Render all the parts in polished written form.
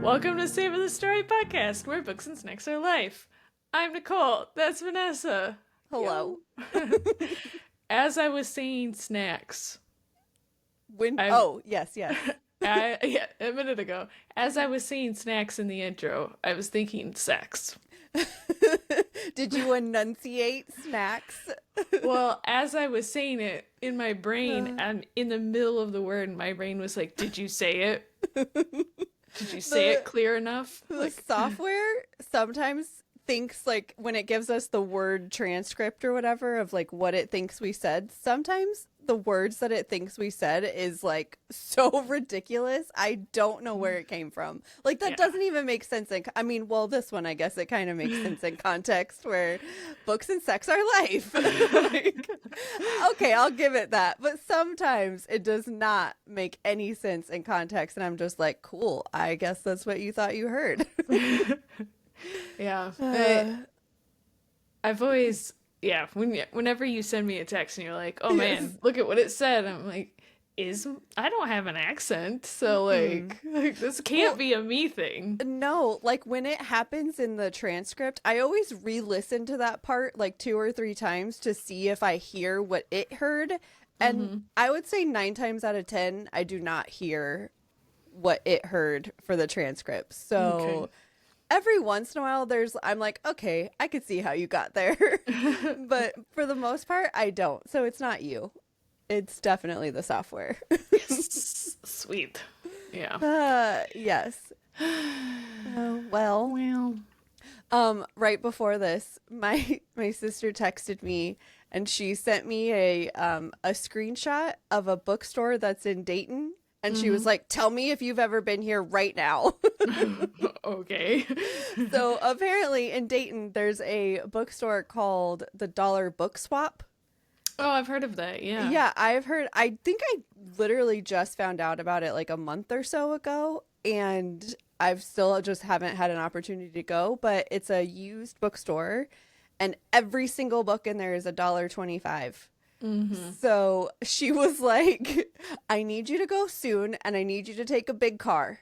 Welcome to Savor the Story podcast, where books and snacks are life. I'm Nicole. That's Vanessa. Hello. As I was saying snacks, Yes. a minute ago, as I was saying snacks in the intro, I was thinking sex. Did you enunciate snacks? Well, as I was saying it in my brain, and in the middle of the word, my brain was like, "Did you say it? Did you say it clear enough?" The Like, software sometimes thinks, like, when it gives us the word transcript or whatever of like what it thinks we said, sometimes the words that it thinks we said is like so ridiculous. I don't know where it came from. Like, that doesn't even make sense well, this one, I guess it kind of makes sense in context where books and sex are life. Like, okay, I'll give it that. But sometimes it does not make any sense in context, and I'm just like, cool, I guess that's what you thought you heard. yeah. I've always, whenever you send me a text and you're like, "Oh man, Yes. look at what it said," I'm like, I don't have an accent, so like this can't be a me thing. No, like when it happens in the transcript, I always re-listen to that part like 2 or 3 times to see if I hear what it heard. And I would say 9 times out of 10, I do not hear what it heard for the transcript. So every once in a while, I'm like, okay, I could see how you got there. But for the most part, I don't. So it's not you. It's definitely the software. Yes. Sweet. Yeah. Yes. Well, right before this, my sister texted me and she sent me a screenshot of a bookstore that's in Dayton. And she was like, "Tell me if you've ever been here right now." Okay. So apparently in Dayton, there's a bookstore called the Dollar Book Swap. Oh, I've heard of that. Yeah. Yeah, I've heard. I think I literally just found out about it like a month or so ago. And I've still just haven't had an opportunity to go. But it's a used bookstore. And every single book in there is $1.25. So she was like, "I need you to go soon, and I need you to take a big car."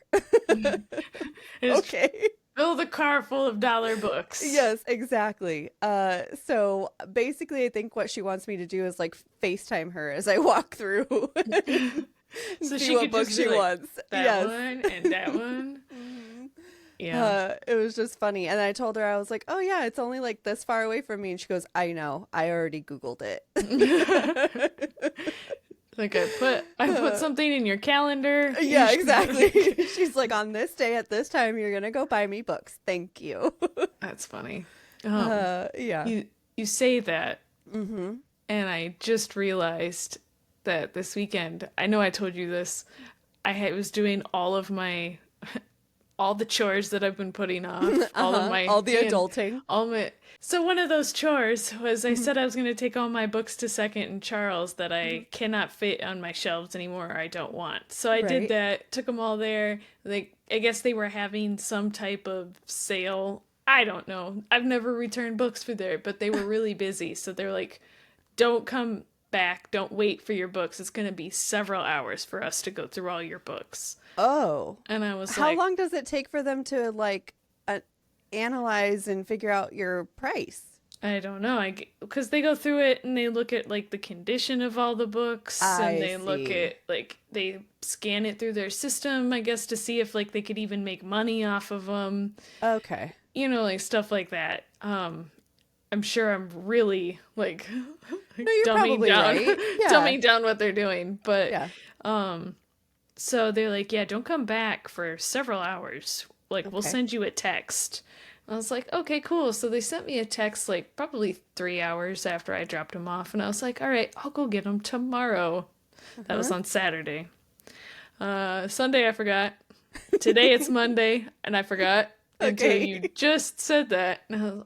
Okay. Fill the car full of dollar books. Yes, exactly. So basically, I think what she wants me to do is like FaceTime her as I walk through. So See she what could book just she be like, wants. that Yes. one and that one. Yeah. It was just funny. And I told her, I was like, "Oh yeah, it's only like this far away from me." And she goes, "I know. I already Googled it." Like I put something in your calendar. Yeah, exactly. She's like, "On this day at this time, you're gonna go buy me books. Thank you." That's funny. Yeah. You say that, and I just realized that this weekend, I know I told you this, was doing all the chores that I've been putting off, all the adulting. So one of those chores was I said I was going to take all my books to Second and Charles that I cannot fit on my shelves anymore or I don't want. So I did that, took them all there. Like, I guess they were having some type of sale. I don't know. I've never returned books for there, but they were really busy. So they're like, "Don't come back. Don't wait for your books. It's going to be several hours for us to go through all your books." Oh. And I was How like, long does it take for them to like analyze and figure out your price? I don't know. Because they go through it and they look at like the condition of all the books and they look at like they scan it through their system, I guess, to see if like they could even make money off of them. Okay. You know, like stuff like that. I'm sure I'm really like No, you're probably right. Yeah. dumbing down what they're doing, but Yeah. so they're like, "Yeah, don't come back for several hours. Like, we'll send you a text." I was like, "Okay, cool." So they sent me a text like probably 3 hours after I dropped them off, and I was like, "All right, I'll go get them tomorrow." That was on Saturday. Sunday I forgot. Today it's Monday, and I forgot until you just said that. And I was,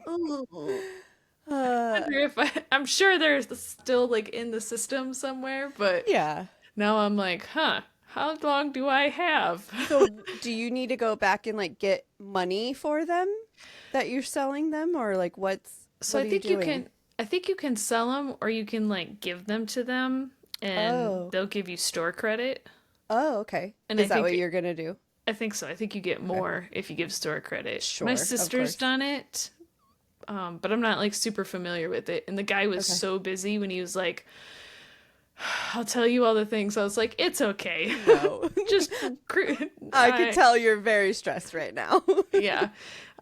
"Oh." I wonder if I'm sure they're still like in the system somewhere, but Yeah. now I'm like, how long do I have? So do you need to go back and like get money for them that you're selling them, or like So what I are think you you doing? can I think you can sell them or you can like give them to them and Oh. they'll give you store credit. Oh, okay. And Is I that think what you're gonna do? I think so. I think you get more if you give store credit. Sure, My of sister's course. done it, but I'm not like super familiar with it. And the guy was Okay. so busy when he was like, "I'll tell you all the things." I was like, "It's okay, No. just I could tell you're very stressed right now. yeah,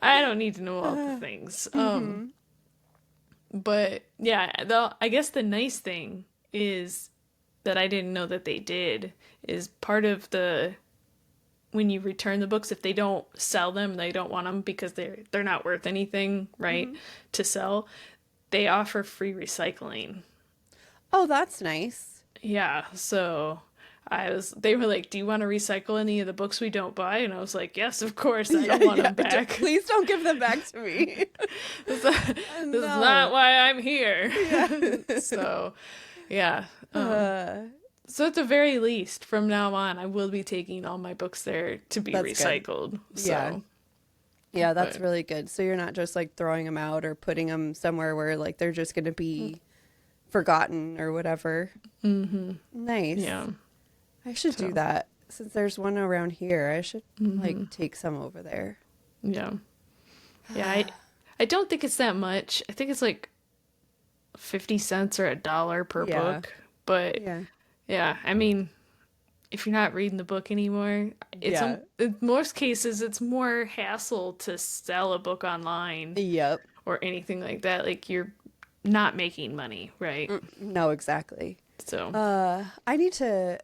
I don't need to know all the things." Mm-hmm. But yeah, though I guess the nice thing is that I didn't know that they did is part of the when you return the books, if they don't sell them, they don't want them because they're not worth anything, right? Mm-hmm. To sell, they offer free recycling. Oh, that's nice. Yeah, so they were like, "Do you want to recycle any of the books we don't buy?" And I was like, "Yes, of course. I don't want them back. Please don't give them back to me. This is not why I'm here." Yeah. So, yeah. Uh, So at the very least, from now on, I will be taking all my books there to be That's good. recycled. Yeah. So, yeah, that's but really good. So you're not just like throwing them out or putting them somewhere where like they're just going to be forgotten or whatever. mm-hmm. Nice. Yeah. I should do So, that. Since there's one around here, I should mm-hmm. like take some over there. Yeah. Yeah. I don't think it's that much. I think it's like 50 cents or $1 per Yeah. book. But Yeah. yeah, I mean, if you're not reading the book anymore, Yeah. in most cases, it's more hassle to sell a book online Yep. or anything like that. Like you're not making money, right? No, exactly. So,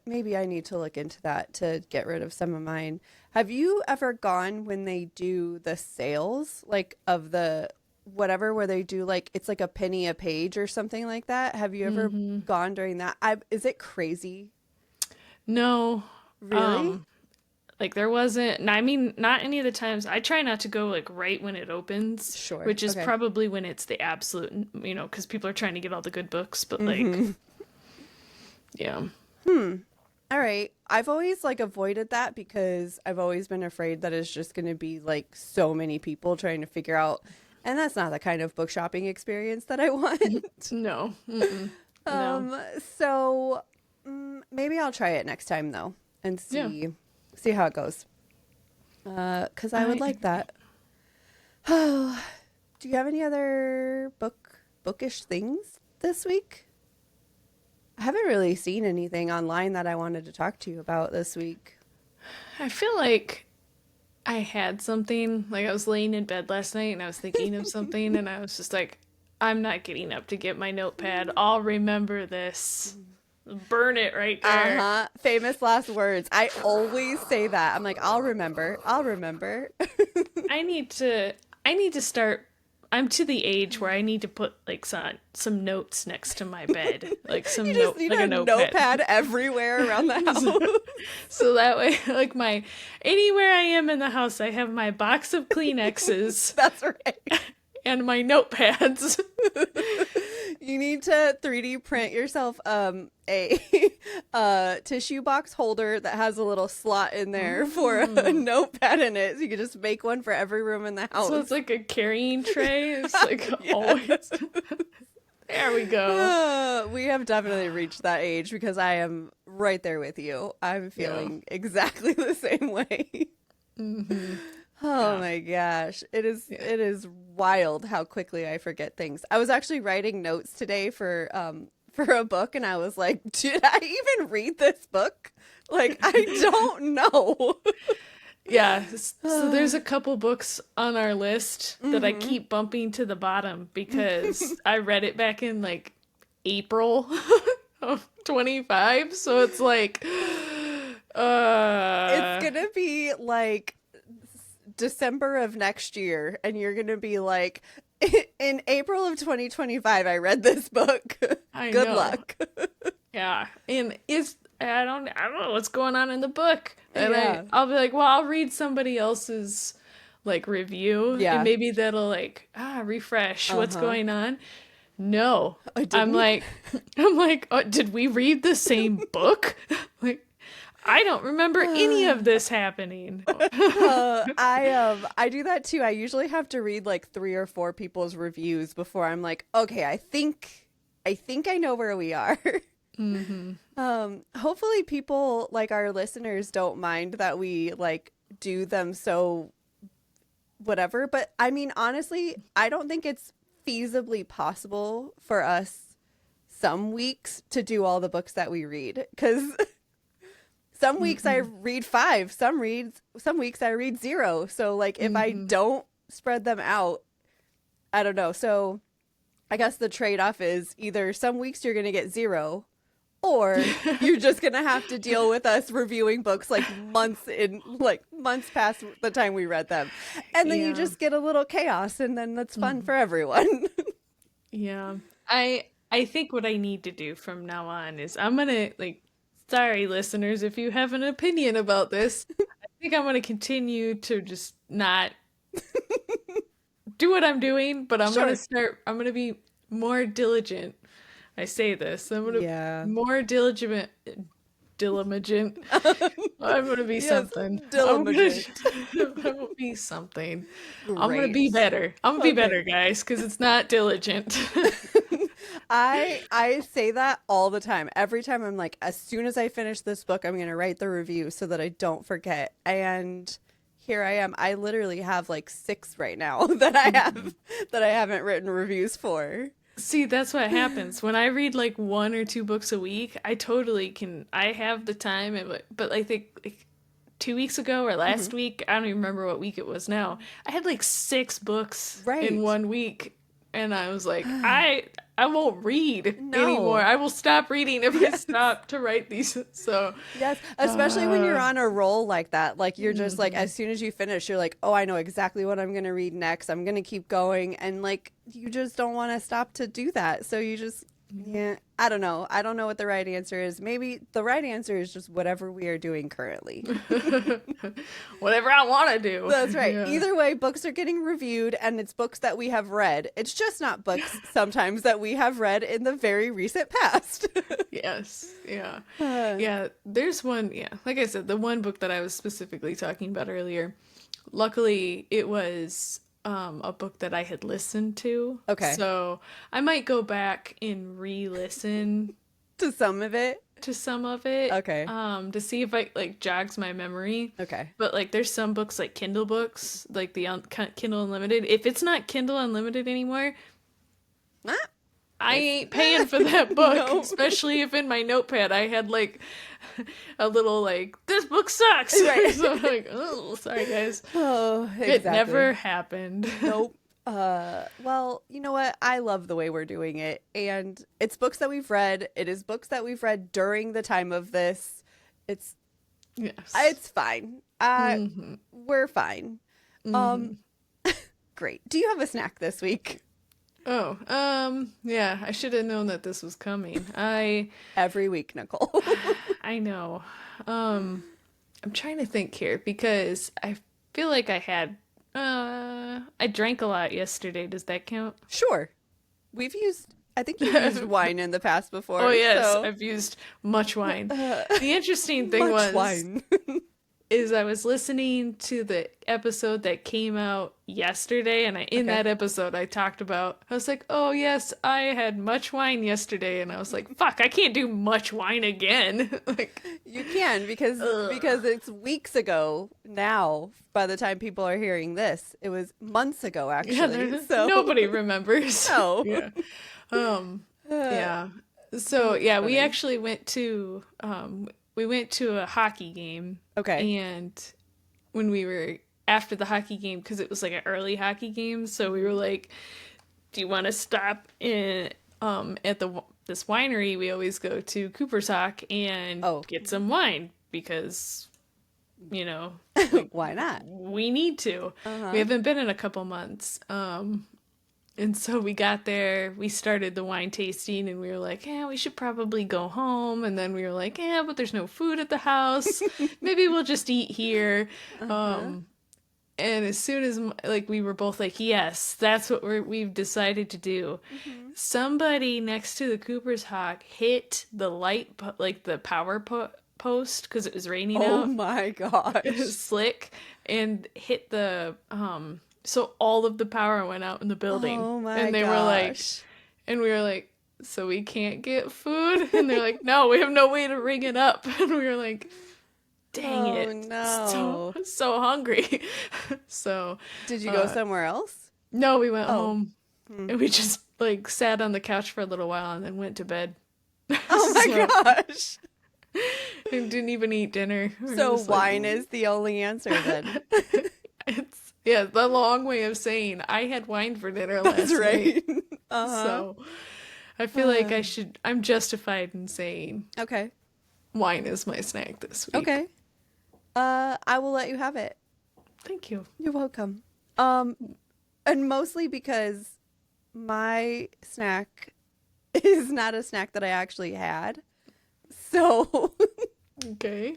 Maybe I need to look into that to get rid of some of mine. Have you ever gone when they do the sales, like of the whatever, where they do like, it's like a penny a page or something like that? Have you ever gone during that? Is it crazy? no. Really? Like there wasn't, I mean, not any of the times. I try not to go like right when it opens, Sure. which is Okay. probably when it's the absolute, because people are trying to get all the good books, but like, yeah. All right. I've always like avoided that because I've always been afraid that it's just going to be like so many people trying to figure out, and that's not the kind of book shopping experience that I want. No. Mm-mm. No. So maybe I'll try it next time though and see how it goes. 'Cause I would like that. Oh, do you have any other bookish things this week? I haven't really seen anything online that I wanted to talk to you about this week. I feel like I had something, like I was laying in bed last night and I was thinking of something and I was just like, I'm not getting up to get my notepad. I'll remember this. Burn it right there. Uh-huh. Famous last words. I always say that. I'm like, I'll remember. I'll remember. I need to start. I'm to the age where I need to put like some notes next to my bed, like some You just need like a notepad everywhere around the house. So that way, like anywhere I am in the house, I have my box of Kleenexes That's right. and my notepads. You need to 3D print yourself a tissue box holder that has a little slot in there for a notepad in it. So you can just make one for every room in the house. So it's like a carrying tray. It's like always. There we go. We have definitely reached that age because I am right there with you. I'm feeling exactly the same way. Oh my gosh. It is wild how quickly I forget things. I was actually writing notes today for a book and I was like, did I even read this book? Like, I don't know. Yeah. So there's a couple books on our list that I keep bumping to the bottom because I read it back in like April of 25. So it's like It's gonna be like December of next year and you're gonna be like, in April of 2025 I read this book. I Good know. luck. Yeah. And I don't know what's going on in the book. And Yeah. I'll be like, well, I'll read somebody else's like review. Yeah. And maybe that'll like refresh what's going on. No. didn't. I'm like, oh, did we read the same book? Like, I don't remember any of this happening. I do that too. I usually have to read like 3 or 4 people's reviews before I'm like, okay, I think I know where we are. Hopefully people like our listeners don't mind that we like do them so whatever. But I mean, honestly, I don't think it's feasibly possible for us some weeks to do all the books that we read, because some weeks I Mm-mm. read 5, some weeks I read 0. So like if I Mm-hmm. don't spread them out, I don't know. So I guess the trade-off is either some weeks you're going to get 0, or you're just going to have to deal with us reviewing books like months past the time we read them. And then you Yeah. just get a little chaos, and then that's fun Mm-hmm. for everyone. Yeah. I think what I need to do from now on is I'm gonna like sorry listeners if you have an opinion about this. I think I'm gonna continue to just not do what I'm doing, but Sure. I'm gonna be more diligent. I say this. I'm gonna Yeah. more diligent. I'm gonna be Yes, something. diligent. I'm gonna be something. I'm gonna be Great. better. I'm gonna be Okay. better, guys, because it's not diligent. I say that all the time. Every time I'm like, as soon as I finish this book, I'm gonna write the review so that I don't forget. And here I am. I literally have like 6 right now that I haven't written reviews for. See, that's what happens. When I read like 1 or 2 books a week, I totally can. I have the time, but I think like 2 weeks ago or Hmm. last week, I don't even remember what week it was now. I had like 6 books in Right. 1 week, and I was like, I won't read anymore. No. I will stop reading if I Yes. stop to write these. So, Yes, especially when you're uh, on a roll like that. Like you're just like, mhm. as soon as you finish, you're like, oh, I know exactly what I'm gonna read next. I'm gonna keep going, and like you just don't want to stop to do that. So you just, yeah, I don't know. I don't know what the right answer is. Maybe the right answer is just whatever we are doing currently. Whatever I want to do. That's right. Yeah. Either way, books are getting reviewed, and it's books that we have read. It's just not books sometimes that we have read in the very recent past. Yes. Yeah. Uh, Yeah. There's one. Yeah. Like I said, the one book that I was specifically talking about earlier. Luckily, it was a book that I had listened to. okay, So I might go back and re-listen to some of it. to some of it Okay, to see if I like jogs my memory. okay. But like there's some books like Kindle books, like the Kindle Unlimited. If it's not Kindle Unlimited anymore, Ah, I it's ain't paying for that book, no. especially if in my notepad I had like a little like this book sucks. Right. So I'm like, oh, sorry guys. Oh, It never exactly. happened. Nope. Well, you know what? I love the way we're doing it. And it's books that we've read. It is books that we've read during the time of this. It's Yes. it's fine. Hmm. We're fine. Hmm. Um, great. Do you have a snack this week? Oh, yeah, I should have known that this was coming. Every week, Nicole. I know. I'm trying to think here because I feel like I drank a lot yesterday. Does that count? Sure. I think you've used wine in the past Oh before. yes, So, I've used much wine. uh, The interesting thing much was wine. is I was listening to the episode that came out yesterday, and in Okay. that episode I talked about I was like, "Oh yes, I had much wine yesterday," and I was like, "Fuck, I can't do much wine again." Like, You can ugh. because it's weeks ago now. By the time people are hearing this, it was months ago Yeah, actually. So nobody remembers. no, Yeah. Um, uh, yeah. So that's yeah, funny. we went to a hockey game, Okay. and when we were after the hockey game, because it was like an early hockey game, so we were Hmm. like, "Do you want to stop in at this winery we always go to, Cooper's Hawk, and Oh, get some wine because you know like why not? we need to. Uh We huh. haven't been in a couple months." And so we got there, we started the wine tasting, and we were like, yeah, we should probably go home. And then we were like, yeah, but there's no food at the house. Maybe we'll just eat here. Uh huh. Um, and as soon as like we were both like, yes, that's what we've decided to do. Hmm. Somebody next to the Cooper's Hawk hit the like the post because it was raining Oh out. my It was gosh. slick and hit the so all of the power went out in the building. Oh my And they were like gosh. and we were like, so we can't get food? And they're like, no, we have no way to ring it up. And we were like, Dang Oh it. no. So hungry. So, Did you go uh, somewhere else? no, we went Oh. home Hmm. and we just like sat on the couch for a little while and then went to bed. Oh my So, gosh. and didn't even eat dinner. We were So just like, wine is the only answer then. it's, yeah, the long way of saying I had wine for dinner That's last night. right. Uh-huh. So, I feel like Uh, I'm justified in saying okay. wine is my snack this week. Okay. I will let you have it. Thank you. You're welcome. Um, and mostly because my snack is not a snack that I actually had. So, Okay.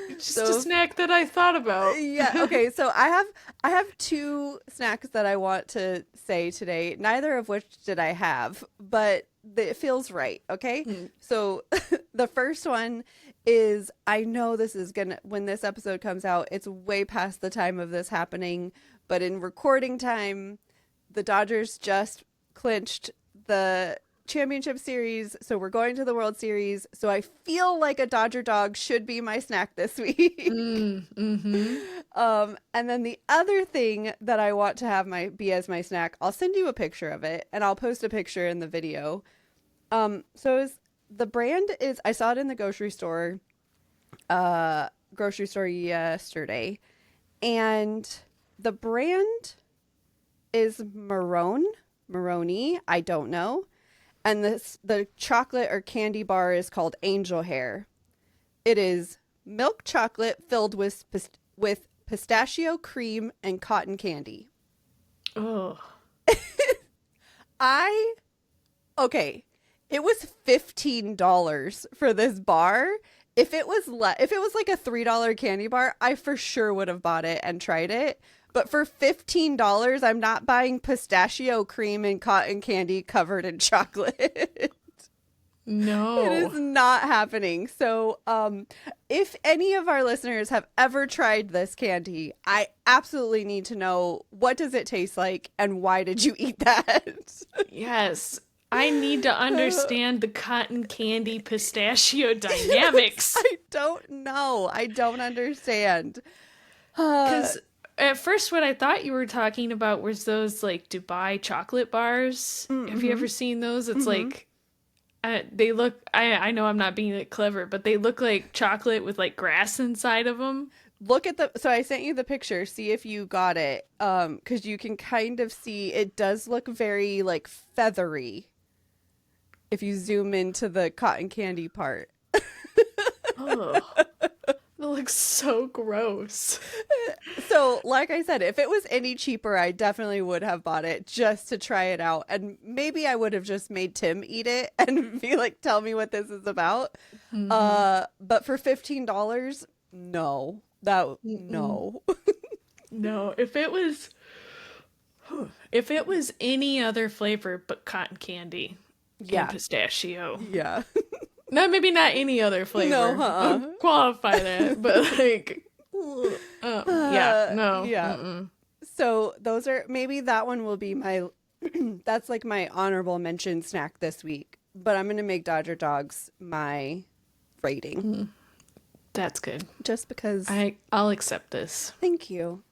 It's just a so snack that I thought about. yeah, okay. So I have two snacks that I want to say today, neither of which did I have, but it feels right, okay? Mm. So the first one is, I know this is gonna, when this episode comes out, it's way past the time of this happening, but in recording time, the Dodgers just clinched the championship series, so we're going to the World Series. So I feel like a Dodger dog should be my snack this week. Mm-hmm. And then the other thing that I want to have be as my snack, I'll send you a picture of it, and I'll post a picture in the video. The brand is, I saw it in the grocery store yesterday, and the brand is Maroni. I don't know. And the chocolate or candy bar is called Angel Hair. It is milk chocolate filled with pistachio cream and cotton candy. Oh. Okay, it was $15 for this bar. If it was like a $3 candy bar, I for sure would have bought it and tried it. But for $15, I'm not buying pistachio cream and cotton candy covered in chocolate. No. It is not happening. So, if any of our listeners have ever tried this candy, I absolutely need to know, what does it taste like and why did you eat that? Yes. I need to understand the cotton candy pistachio dynamics. I don't know. I don't understand. Because at first, what I thought you were talking about was those like Dubai chocolate bars. Have you ever seen those? It's like they look. I know I'm not being clever, but they look like chocolate with like grass inside of them. Look at so I sent you the picture. See if you got it. Because you can kind of see it does look very like feathery. If you zoom into the cotton candy part. Oh, that looks so gross. So, like I said, if it was any cheaper, I definitely would have bought it just to try it out. And maybe I would have just made Tim eat it and be like, tell me what this is about. But for $15, no. No. No, if it was any other flavor but cotton candy Yeah. and pistachio. Yeah. No, maybe not any other flavor. No, I'll qualify that, but like, yeah, no. Yeah. Mm-mm. So those are, maybe that one will be my, that's like my honorable mention snack this week. But I'm going to make Dodger Dogs my rating. That's good. Just because. I'll accept this. Thank you.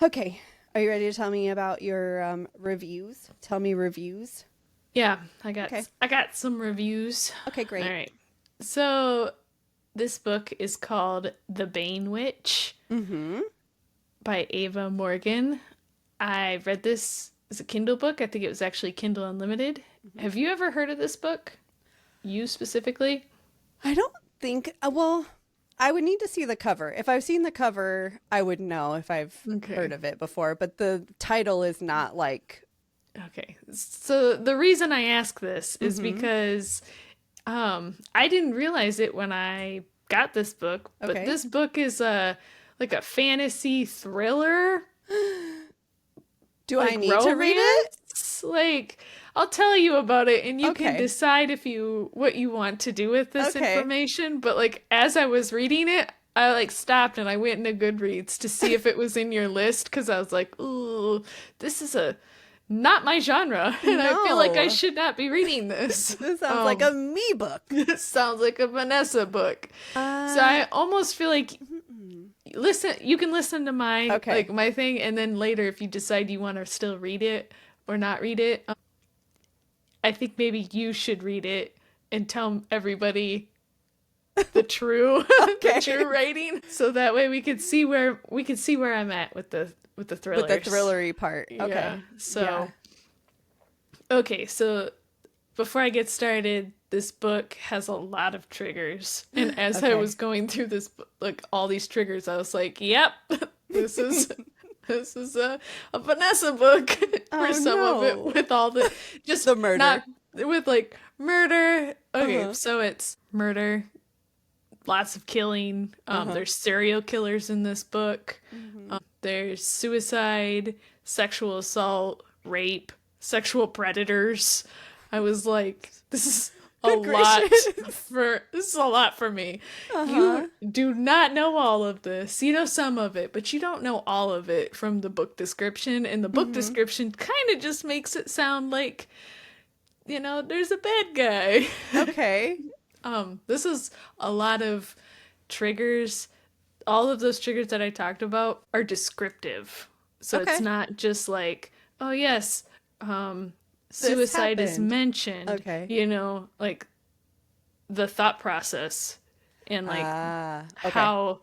Okay. Are you ready to tell me about your reviews? Tell me reviews. Yeah, I got Okay. some reviews. Okay, great. All right. So this book is called The Bane Witch by Ava Morgan. I read this as a Kindle book. I think it was actually Kindle Unlimited. Have you ever heard of this book? You specifically? I don't think, well, I would need to see the cover. If I've seen the cover, I would know if I've heard of it before. But the title is not like... Okay. So the reason I ask this is because I didn't realize it when I got this book, but this book is like a fantasy thriller. Do like I need to read it? Like, I'll tell you about it and you can decide what you want to do with this information. But like, as I was reading it, I like stopped and I went into Goodreads to see if it was in your list. 'Cause I was like, ooh, this is a not my genre, and I feel like I No. should not be reading this. This sounds like a me book. This sounds like a Vanessa book. So I almost feel like you can listen to my Okay. like my thing, and then later if you decide you want to still read it or not read it, I think maybe you should read it and tell everybody the true Okay. the true rating, so that way we could see where I'm at with the thrillers. With the thrillery part. Okay. Yeah. So Yeah. okay, so before I get started, this book has a lot of triggers. And as I Okay. was going through this like all these triggers, I was like, "Yep. This is this is a Vanessa book for Oh, some of no. it with all the just The murder. not with like murder. Okay, Uh-huh. so it's murder, lots of killing. There's serial killers in this book. There's suicide, sexual assault, rape, sexual predators. I was like, this is a Good lot gracious. this is a lot for me. Uh-huh. You do not know all of this. You know some of it, but you don't know all of it from the book description. And the book description kind of just makes it sound like, there's a bad guy. Okay. This is a lot of triggers. All of those triggers that I talked about are descriptive. So Okay. it's not just like, oh yes, suicide is happened. mentioned. Okay. Like the thought process and like Okay. how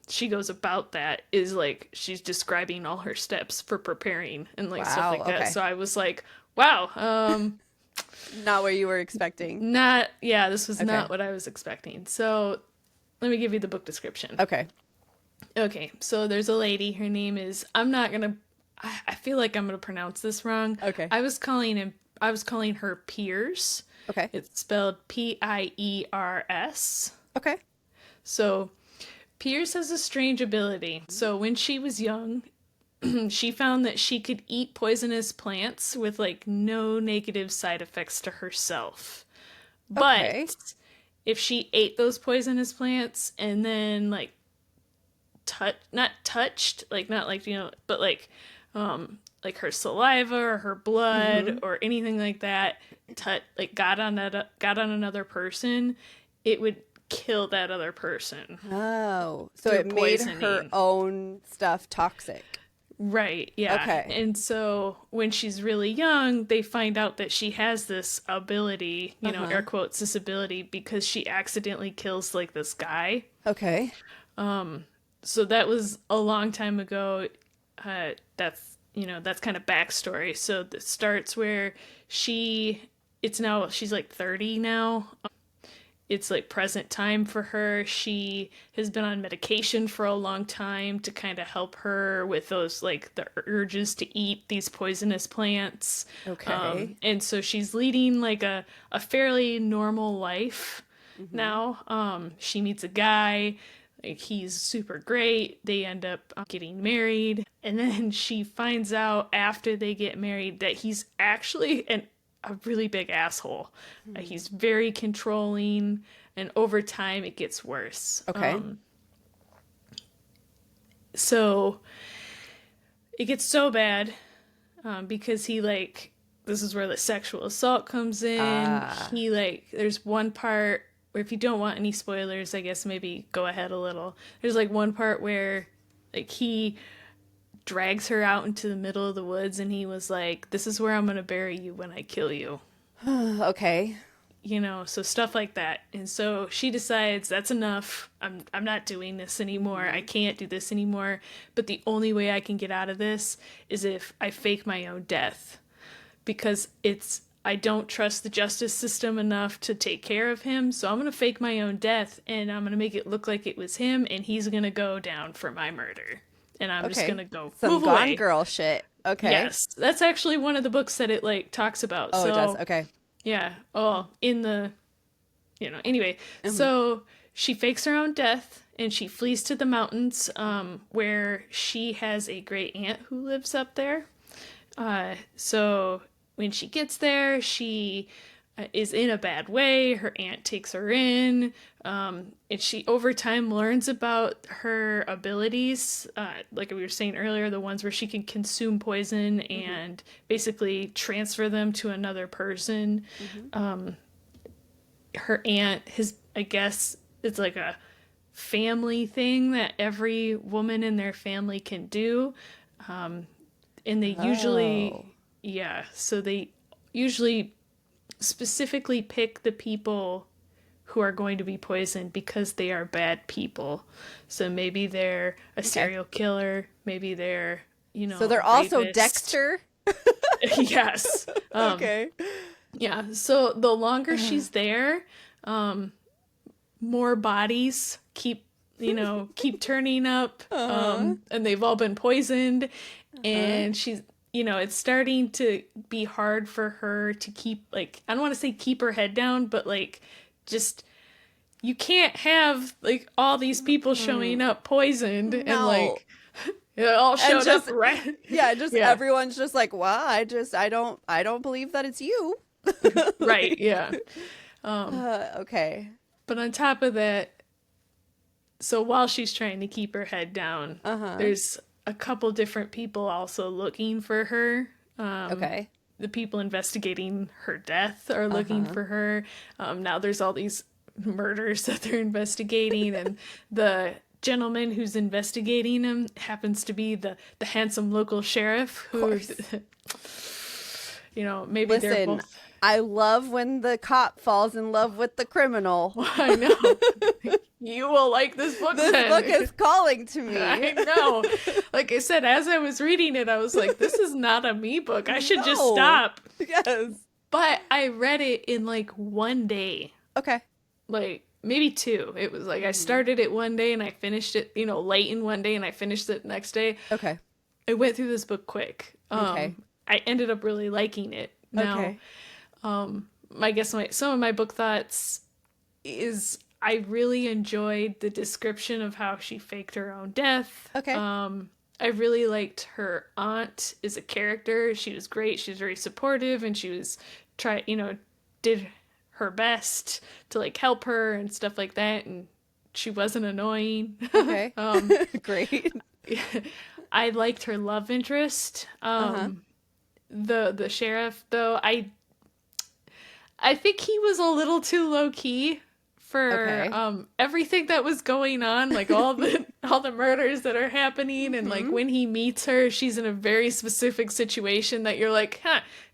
she goes about that is like she's describing all her steps for preparing and like stuff Wow, like that. okay. So I was like, wow, Not what you were expecting. this was Okay. not what I was expecting. So let me give you the book description. Okay. Okay, so there's a lady. Her name is. I feel like I'm gonna pronounce this wrong. Okay. I was calling her Piers. Okay. It's spelled Piers. Okay. So Piers has a strange ability. So when she was young, she found that she could eat poisonous plants with like no negative side effects to herself. But Okay. if she ate those poisonous plants and then like not touched, like not like, but like her saliva or her blood or anything like that, got on another person, it would kill that other person. Oh, so Through it made her poisoning. own stuff toxic. Right, yeah. Okay. And so when she's really young, they find out that she has this ability, air quotes, this ability, because she accidentally kills like this guy. Okay. So that was a long time ago. That's kind of backstory. So it starts where she's like 30 now. It's like present time for her. She has been on medication for a long time to kind of help her with those like the urges to eat these poisonous plants. Okay. And so she's leading like a fairly normal life now. She meets a guy. Like he's super great. They end up getting married. And then she finds out after they get married that he's actually a really big asshole. He's very controlling, and over time it gets worse. Okay. So it gets so bad because this is where the sexual assault comes in. There's one part where, if you don't want any spoilers, I guess maybe go ahead a little. There's like one part where like he drags her out into the middle of the woods and he was like, "This is where I'm going to bury you when I kill you." Okay. So stuff like that. And so she decides that's enough. I'm not doing this anymore. I can't do this anymore. But the only way I can get out of this is if I fake my own death. Because I don't trust the justice system enough to take care of him, so I'm going to fake my own death, and I'm going to make it look like it was him, and he's going to go down for my murder. And I'm just going to go Some move Gone away. Girl shit. Okay. Yes, that's actually one of the books that it, like, talks about. Oh, so, it does? Okay. Yeah. Oh, in the, anyway. So she fakes her own death, and she flees to the mountains, where she has a great aunt who lives up there. So when she gets there, she is in a bad way. Her aunt takes her in, and she over time learns about her abilities, like we were saying earlier, the ones where she can consume poison and basically transfer them to another person. Her aunt, I guess it's like a family thing that every woman in their family can do. And they usually, yeah, so they usually specifically pick the people who are going to be poisoned because they are bad people. So maybe they're a serial killer, maybe they're, So they're also rapist. Dexter? Yes. Okay. Yeah, so the longer she's there, more bodies keep turning up, and they've all been poisoned, and she's, it's starting to be hard for her to keep, like, I don't want to say keep her head down, but like, just, you can't have like all these people showing up poisoned and like it all showed just, up right. Yeah, everyone's just like, well, I don't believe that it's you. Right, yeah. Okay. But on top of that, so while she's trying to keep her head down, there's a couple different people also looking for her. Okay. The people investigating her death are looking for her. Now there's all these murders that they're investigating, and the gentleman who's investigating them happens to be the handsome local sheriff who, maybe they're both. I love when the cop falls in love with the criminal. I know. You will like this book. This book is calling to me. I know. Like I said, as I was reading it, I was like, this is not a me book. I should just stop. Yes. But I read it in like one day. Okay. Like maybe two. It was like I started it one day and I finished it, late in one day, and I finished it the next day. Okay. I went through this book quick. Okay. I ended up really liking it. Now, okay. I guess some of my book thoughts is I really enjoyed the description of how she faked her own death. Okay. I really liked her aunt as a character. She was great. She was very supportive, and she was did her best to like help her and stuff like that, and she wasn't annoying. Okay. Great. I liked her love interest. The sheriff, though, I think he was a little too low key for everything that was going on, like all the murders that are happening, and like when he meets her, she's in a very specific situation that you're like,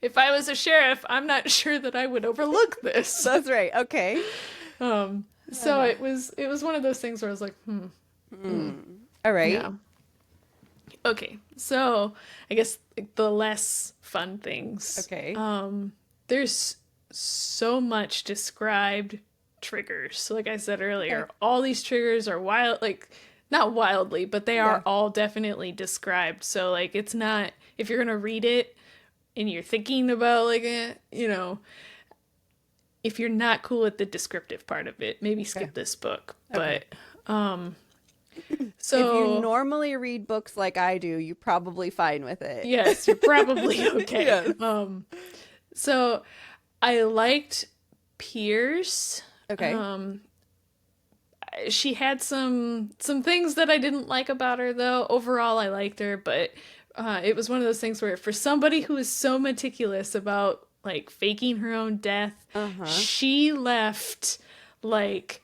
if I was a sheriff, I'm not sure that I would overlook this. That's right. Okay. So it was one of those things where I was like, All right. Yeah. Okay, so I guess like, the less fun things. Okay. There's so much described triggers. So like I said earlier, all these triggers are not wildly, but they are all definitely described. So like it's not, if you're gonna read it and you're thinking about like if you're not cool with the descriptive part of it, maybe skip this book. Okay. But so if you normally read books like I do, you're probably fine with it. Yes, you're probably okay. Yes. So I liked Pierce. Okay. She had some things that I didn't like about her, though. Overall, I liked her, but it was one of those things where for somebody who is so meticulous about like faking her own death, she left like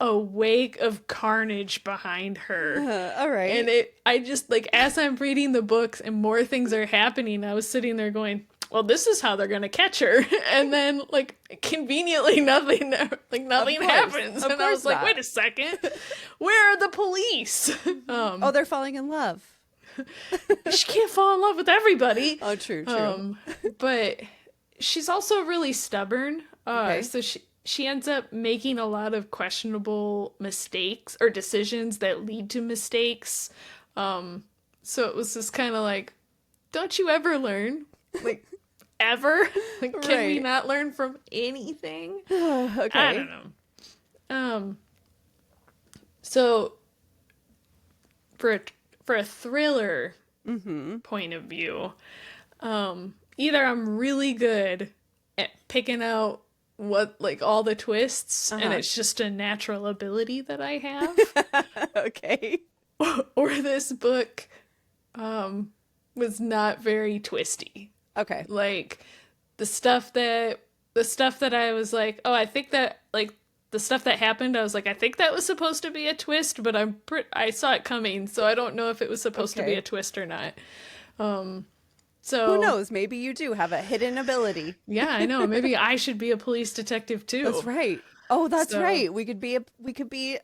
a wake of carnage behind her. All right. And I just like, as I'm reading the books and more things are happening, I was sitting there going, well, this is how they're gonna catch her. And then like conveniently nothing happens. And I was like, wait a second, where are the police? They're falling in love. She can't fall in love with everybody. Oh, true. But she's also really stubborn. Okay. So she ends up making a lot of questionable mistakes or decisions that lead to mistakes. So it was just kind of like, don't you ever learn? Like, ever? Like, can we not learn from anything? Okay. I don't know. So for a thriller point of view, either I'm really good at picking out what like all the twists, and Uh-huh. it's just a natural ability that I have. Okay. Or this book was not very twisty. Okay. Like the stuff that I was like, oh, I think that like the stuff that happened, I was like, I think that was supposed to be a twist, but I saw it coming, so I don't know if it was supposed to be a Okay. twist or not. Who So knows? Maybe you do have a hidden ability. yeah, I know. Maybe I should be a police detective That's too. right. Oh, that's So right. We could be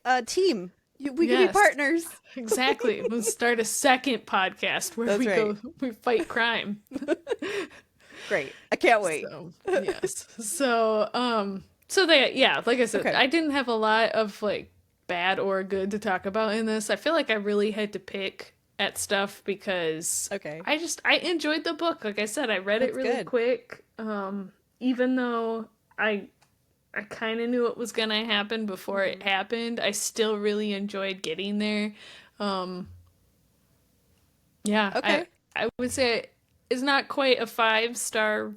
a team. We could be yes, partners. exactly. We'll start a second podcast where That's right. we fight crime. Great. I can't wait. So yes. So they yeah, like I said, Okay. I didn't have a lot of like bad or good to talk about in this. I feel like I really had to pick at stuff because Okay. I enjoyed the book. Like I said, I read it That's really good. quick. Even though I kind of knew what was gonna happen before it Mhm. happened, I still really enjoyed getting there. Um, yeah, Okay. I would say it's not quite a 5-star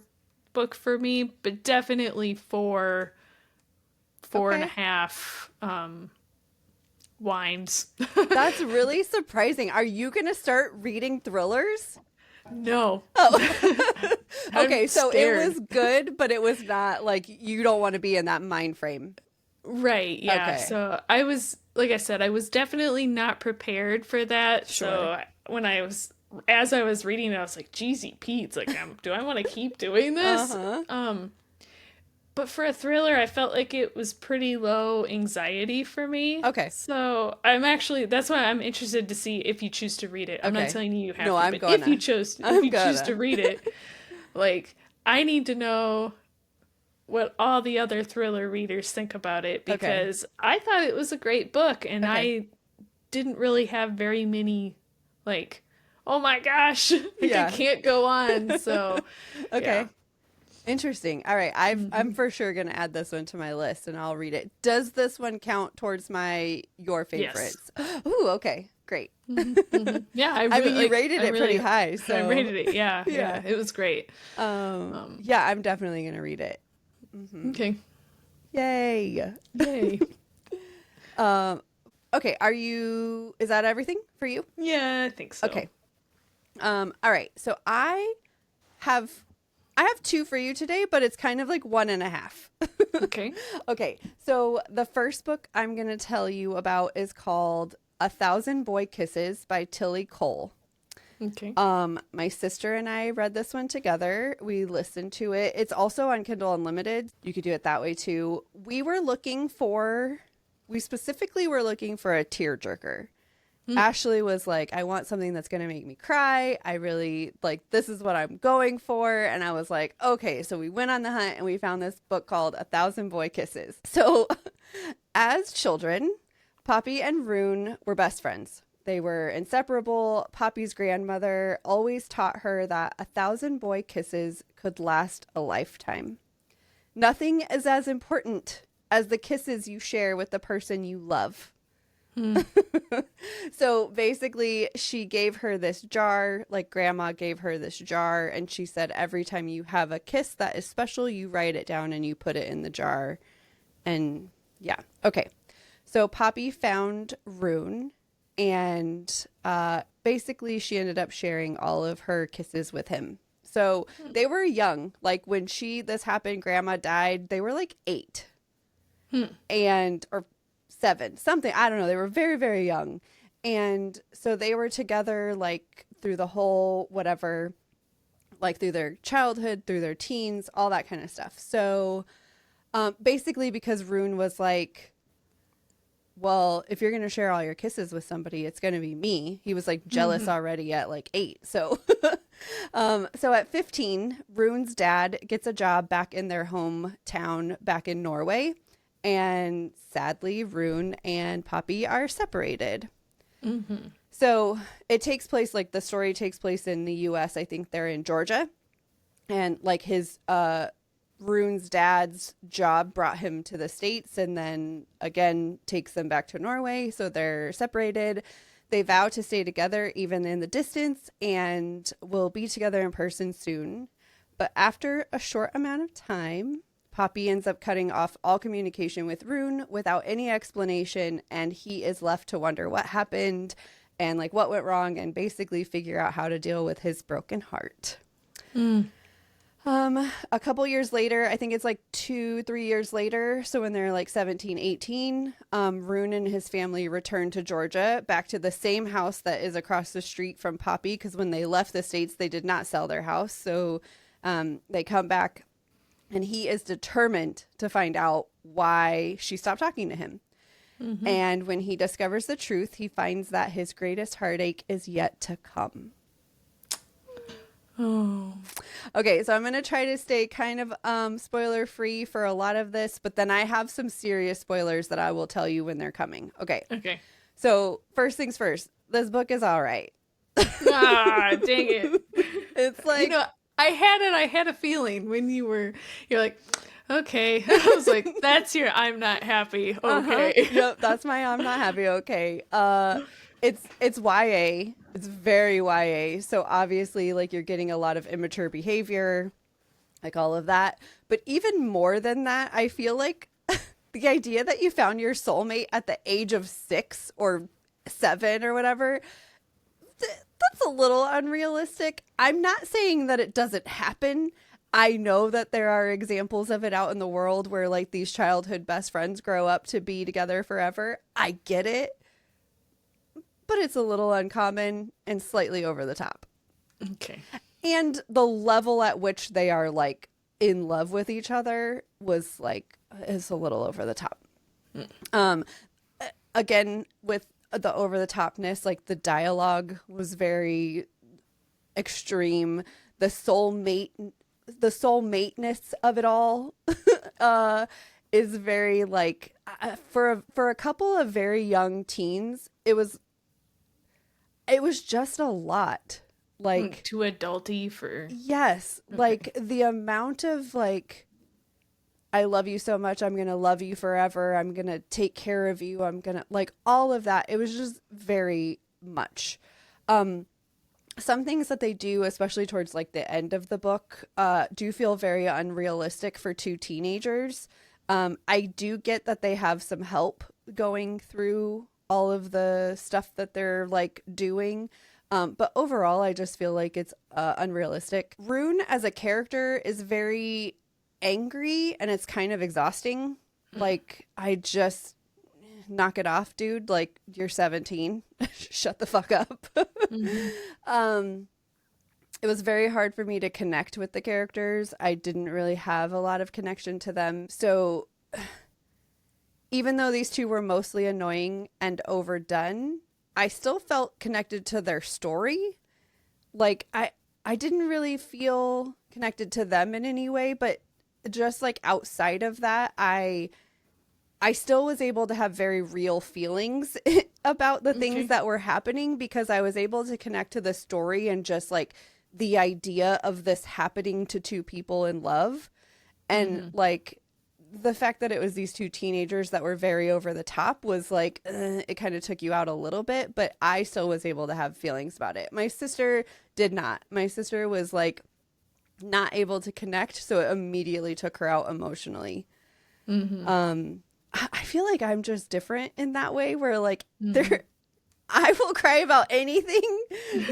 book for me, but definitely four and a Okay. half wines. That's really surprising. Are you going to start reading thrillers? No, Oh. I'm Okay, so it scared. was good, but it was not like you don't want to be in that mind frame. Right, yeah. Okay. So I was, like I said, I was definitely not prepared for that. Sure. So when as I was reading it, I was like, Jeezy Pete's, like, do I want to keep doing this? Uh-huh. But for a thriller, I felt like it was pretty low anxiety for me. Okay. So that's why I'm interested to see if you choose to read it. I'm not Okay. telling you you have No, to, I'm but if gonna. if I'm you choose to gonna. read it, like, I need to know what all the other thriller readers think about it Okay. because I thought it was a great book and Okay. I didn't really have very many like oh my gosh, like I Yeah. can't go on. So, yeah. Okay. Interesting. All right. I'm Hmm. for sure gonna add this one to my list and I'll read it. Does this one count towards my your Yes. favorites? Ooh, okay. Great. Yeah, I mean, you rated it pretty high, I so rated it. Yeah, yeah. yeah, it was great. Um, Yeah, I'm definitely gonna read it. okay. Yay. Yay. Um, okay, is that everything for you? Yeah, I think so. Okay. All right. So have I have two for you today, but it's kind of like one and a half. Okay. Okay. So the first book I'm gonna tell you about is called A Thousand Boy Kisses by Tillie Cole. Okay. My sister and I read this one together. We listened to it. It's also on Kindle Unlimited. You could do it that way too. We specifically were looking for a tearjerker. Ashley was like, I want something that's going to make me cry. I really like, this is what I'm going for. And I was like, okay. So we went on the hunt and we found this book called A Thousand Boy Kisses. So as children, Poppy and Rune were best friends. They were inseparable. Poppy's grandmother always taught her that 1,000 boy kisses could last a lifetime. Nothing is as important as the kisses you share with the person you love. So basically, she gave her this jar, like grandma gave her this jar, and she said every time you have a kiss that is special, you write it down and you put it in the jar. And yeah, okay. So Poppy found Rune, and basically she ended up sharing all of her kisses with him. So they were young. Like when this happened, grandma died, they were like 8 and or 7, something. I don't know. They were very, very young. And so they were together like through the whole whatever, like through their childhood, through their teens, all that kind of stuff. So basically, because Rune was like, well, if you're going to share all your kisses with somebody, it's going to be me. He was like jealous already at like 8. So, so at 15, Rune's dad gets a job back in their hometown back in Norway. And sadly, Rune and Poppy are separated. So it takes place, like the story takes place in the US. I think they're in Georgia. And like Rune's dad's job brought him to the States and then again takes them back to Norway. So they're separated. They vow to stay together even in the distance and will be together in person soon. But after a short amount of time, Poppy ends up cutting off all communication with Rune without any explanation, and he is left to wonder what happened and like what went wrong and basically figure out how to deal with his broken heart. A couple years later, I think it's like 2-3 years later, so when they're like 17, 18, Rune and his family return to Georgia, back to the same house that is across the street from Poppy, because when they left the States, they did not sell their house. So they come back, and he is determined to find out why she stopped talking to him. And when he discovers the truth, he finds that his greatest heartache is yet to come. Oh. Okay, so I'm going to try to stay kind of spoiler free for a lot of this, but then I have some serious spoilers that I will tell you when they're coming. Okay. So first things first, this book is all right. Ah, dang it. It's like, I had a feeling when you're like, okay. I was like, that's your I'm not happy. Okay. Yep, that's my I'm not happy. Okay. It's YA. It's very YA. So obviously, like, you're getting a lot of immature behavior, like all of that. But even more than that, I feel like the idea that you found your soulmate at the age of 6 or 7 or whatever, that's a little unrealistic. I'm not saying that it doesn't happen. I know that there are examples of it out in the world where like these childhood best friends grow up to be together forever. I get it. But it's a little uncommon and slightly over the top. Okay. And the level at which they are like in love with each other was like, is a little over the top. Again, with the over the topness, like the dialogue was very extreme. The soulmateness of it all is very like for a couple of very young teens, it was just a lot. Like too adulty for. Yes. Okay. Like the amount of like, I love you so much, I'm going to love you forever, I'm going to take care of you, I'm going to like all of that. It was just very much. Some things that they do, especially towards like the end of the book, do feel very unrealistic for two teenagers. I do get that they have some help going through all of the stuff that they're like doing. But overall, I just feel like it's unrealistic. Rune as a character is very angry and it's kind of exhausting. Like, I just knock it off, dude. Like, you're 17. Shut the fuck up. It was very hard for me to connect with the characters. I didn't really have a lot of connection to them. So even though these two were mostly annoying and overdone, I still felt connected to their story. Like, I didn't really feel connected to them in any way, but just like outside of that, I still was able to have very real feelings about the things that were happening because I was able to connect to the story and just like the idea of this happening to two people in love. And like the fact that it was these two teenagers that were very over the top was like, it kind of took you out a little bit, but I still was able to have feelings about it. My sister did not. My sister was like not able to connect, so it immediately took her out emotionally. I feel like I'm just different in that way where like I will cry about anything.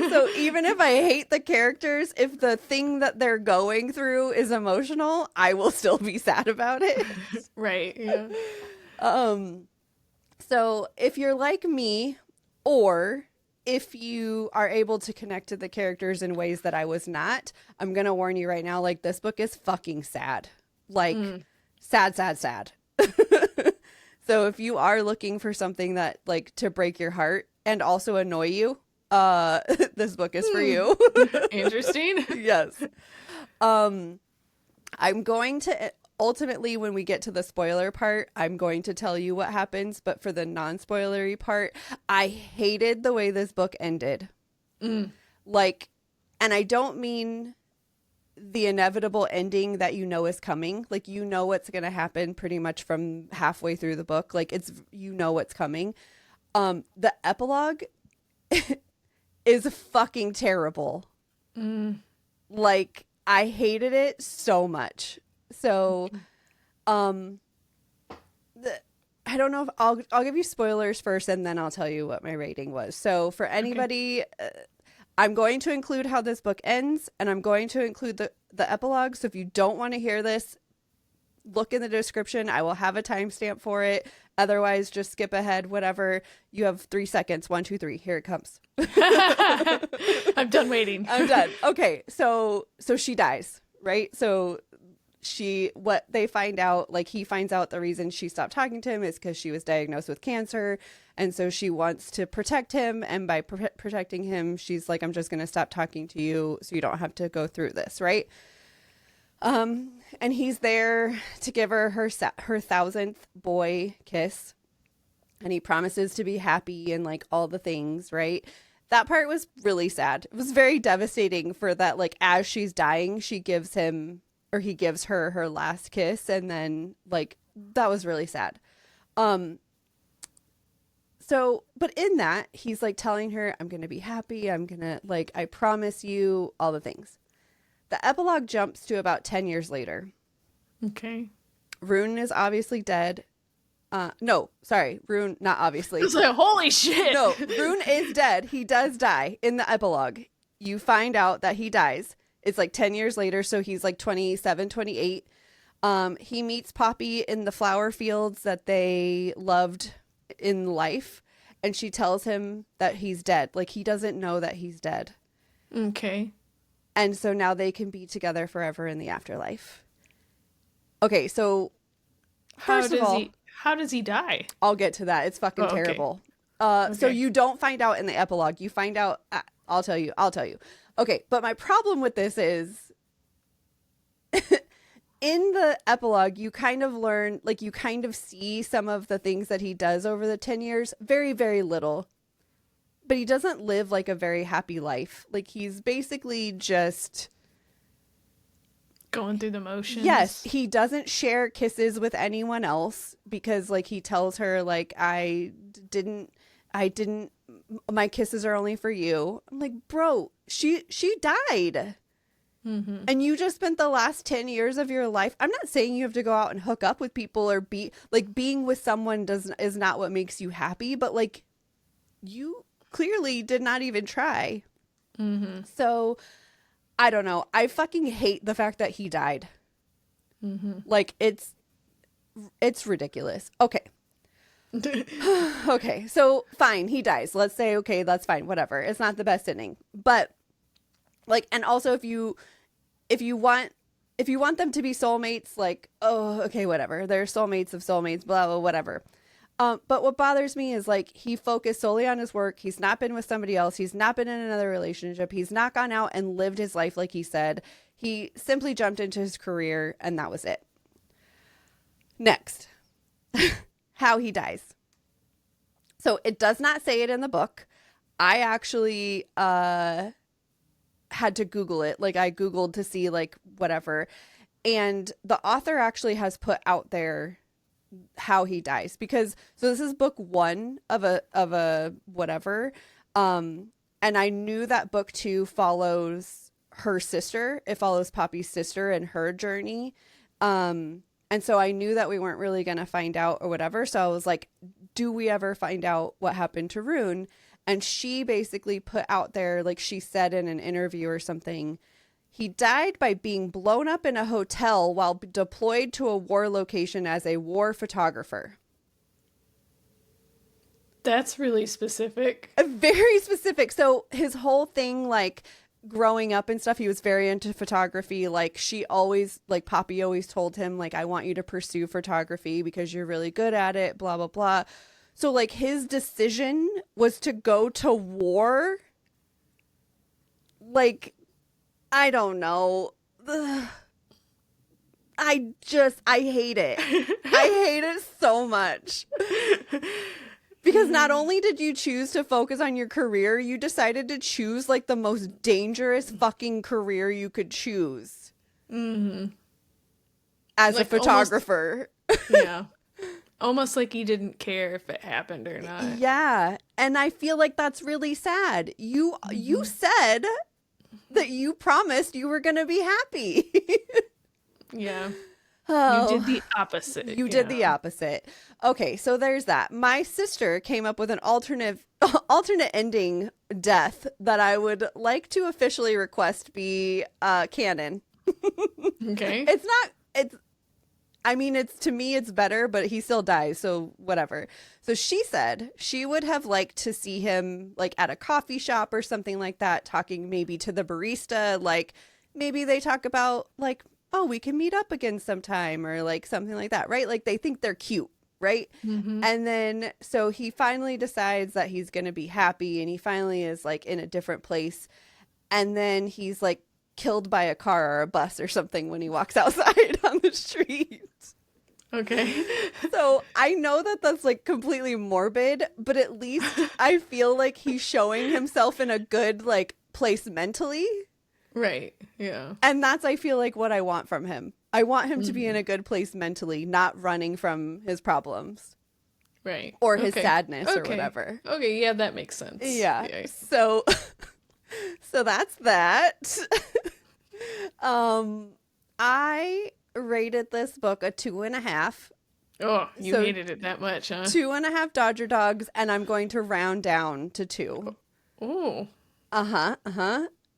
So even if I hate the characters, if the thing that they're going through is emotional, I will still be sad about it. Right. Yeah. So if you're like me, or if you are able to connect to the characters in ways that I was not, I'm going to warn you right now, like this book is fucking sad. Like sad. So if you are looking for something that like to break your heart and also annoy you, this book is for you. Interesting. Yes. I'm going to ultimately, when we get to the spoiler part, I'm going to tell you what happens. But for the non-spoilery part, I hated the way this book ended. Like, and I don't mean the inevitable ending that you know is coming. Like, you know what's going to happen pretty much from halfway through the book. Like, it's, you know what's coming. The epilogue is fucking terrible. Like, I hated it so much. So Um, I don't know if I'll give you spoilers first, and then I'll tell you what my rating was. So for anybody, I'm going to include how this book ends, and I'm going to include the epilogue. So if you don't want to hear this, look in the description. I will have a timestamp for it. Otherwise, just skip ahead. Whatever. You have 3 seconds. 1, 2, 3. Here it comes. I'm done waiting. I'm done. Okay, so she dies, right? So what they find out, like he finds out the reason she stopped talking to him is because she was diagnosed with cancer, and so she wants to protect him, and by protecting him, she's like, I'm just going to stop talking to you so you don't have to go through this, right? And he's there to give her 1,000th boy kiss, and he promises to be happy and like all the things, right? That part was really sad. It was very devastating for that, like, as she's dying, he gives her last kiss, and then like that was really sad. So, but in that, he's like telling her, I'm gonna be happy, I'm gonna, like, I promise you, all the things. The epilogue jumps to about 10 years later. Okay. Rune is obviously dead. No, sorry, Rune, not obviously. It's like, holy shit. No, Rune is dead. He does die in the epilogue. You find out that he dies. It's like 10 years later, so he's like 27, 28. He meets Poppy in the flower fields that they loved in life, and she tells him that he's dead. Like, he doesn't know that he's dead. Okay. And so now they can be together forever in the afterlife. Okay, so first of all, how does he die? I'll get to that. It's fucking terrible. Okay. So you don't find out in the epilogue. You find out. I'll tell you. Okay, but my problem with this is in the epilogue, you kind of learn, like, you kind of see some of the things that he does over the 10 years. Very, very little. But he doesn't live like a very happy life. Like, he's basically just going through the motions. Yes, he doesn't share kisses with anyone else because, like, he tells her, like, I didn't, my kisses are only for you. I'm like, bro, she died. Mm-hmm. And you just spent the last 10 years of your life. I'm not saying you have to go out and hook up with people or being with someone is not what makes you happy, but, like, you clearly did not even try. Mm-hmm. So I don't know. I fucking hate the fact that he died. Mm-hmm. Like, it's ridiculous. Okay. Okay, so fine, he dies. Let's say, okay, that's fine, whatever. It's not the best ending. But, like, and also if you want them to be soulmates, like, oh, okay, whatever. They're soulmates of soulmates, blah, blah, whatever. But what bothers me is, like, he focused solely on his work. He's not been with somebody else. He's not been in another relationship. He's not gone out and lived his life like he said. He simply jumped into his career, and that was it. Next, how he dies. So it does not say it in the book. I actually had to Google it. Like, I Googled to see, like, whatever. And the author actually has put out there how he dies, because so this is book 1 of a whatever, and I knew that book 2 follows her sister. It follows Poppy's sister and her journey, and so I knew that we weren't really gonna find out or whatever. So I was like, do we ever find out what happened to Rune? And she basically put out there, like, she said in an interview or something, he died by being blown up in a hotel while deployed to a war location as a war photographer. That's really specific. Very specific. So his whole thing, like, growing up and stuff, he was very into photography. Like, Poppy always told him, like, I want you to pursue photography because you're really good at it, blah, blah, blah. So, like, his decision was to go to war. Like, I don't know. Ugh. I hate it. I hate it so much. Because not only did you choose to focus on your career, you decided to choose, like, the most dangerous fucking career you could choose. Mm-hmm. As, like, a photographer. Yeah. Almost like he didn't care if it happened or not. Yeah. And I feel like that's really sad. You said that you promised you were going to be happy. Yeah. You did Oh, the opposite. you did the opposite. Okay, so there's that. My sister came up with an alternate ending death that I would like to officially request be canon. Okay. It's not it's I mean, it's to me, it's better, but he still dies, so whatever. So she said she would have liked to see him like at a coffee shop or something like that, talking maybe to the barista. Like maybe they talk about like, oh, we can meet up again sometime or like something like that, right? Like they think they're cute, right? Mm-hmm. And then so he finally decides that he's going to be happy and he finally is like in a different place. And then he's like killed by a car or a bus or something when he walks outside on the street. Okay. So I know that that's like completely morbid, but at least I feel like he's showing himself in a good like place mentally. Right. Yeah. And that's, I feel like, what I want from him. I want him to be in a good place mentally, not running from his problems Right. or his sadness or whatever. Okay. Yeah, that makes sense. Yeah. So, so that's that. I rated this book a 2.5. Oh, you So hated it that much, huh? 2.5 Dodger dogs, and I'm going to round down to 2. Oh.